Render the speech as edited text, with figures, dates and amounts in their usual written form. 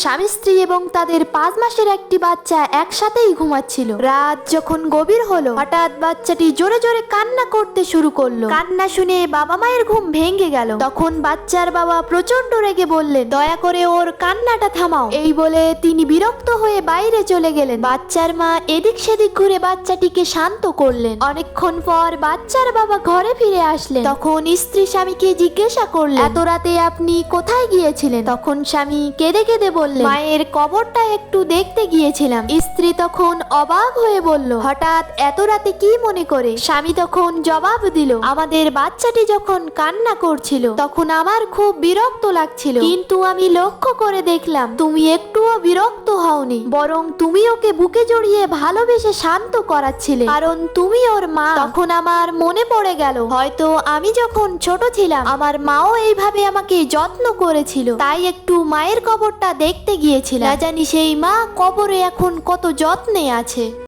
স্বামী স্ত্রী এবং তাদের 5 মাসের একটি বাচ্চা একসাথেই ঘুমাচ্ছিল। রাত যখন গভীর হলো, হঠাৎ বাচ্চাটি জোরে জোরে কান্না করতে শুরু করলো। কান্না শুনে বাবা মায়ের ঘুম ভেঙে গেল। তখন বাচ্চার বাবা প্রচন্ড রেগে বললেন, দয়া করে ওর কান্নাটা থামাও। এই বলে তিনি বিরক্ত হয়ে বাইরে চলে গেলেন। বাচ্চার মা এদিক সেদিক ঘুরে বাচ্চাটিকে শান্ত করলেন। অনেকক্ষণ পর বাচ্চার বাবা ঘরে ফিরে আসলেন। তখন স্ত্রী স্বামীকে জিজ্ঞাসা করলেন, এত রাতে আপনি কোথায় গিয়েছিলেন? তখন স্বামী কেঁদে কেঁদে বললেন, মায়ের কবরটা একটু দেখতে গিয়েছিলাম। স্ত্রী তখন অবাক হয়ে বলল, হঠাৎ এত রাতে কি মনে করে? স্বামী তখন জবাব দিল, আমাদের বাচ্চাটি যখন কান্না করছিল তখন আমার খুব বিরক্ত লাগছিল, কিন্তু আমি লক্ষ্য করে দেখলাম তুমি একটুও বিরক্ত হওনি, বরং তুমি ওকে বুকে জড়িয়ে ভালোবেসে শান্ত করাচ্ছিলে, কারণ তুমি ওর মা। তখন আমার মনে পড়ে গেল, হয়তো আমি যখন ছোট ছিলাম আমার মাও এইভাবে আমাকে যত্ন করেছিল, তাই একটু মায়ের কবরটা দেখতে গিয়েছিলাম। না জানি সেই মা কবরে এখন কত যত্নে আছে।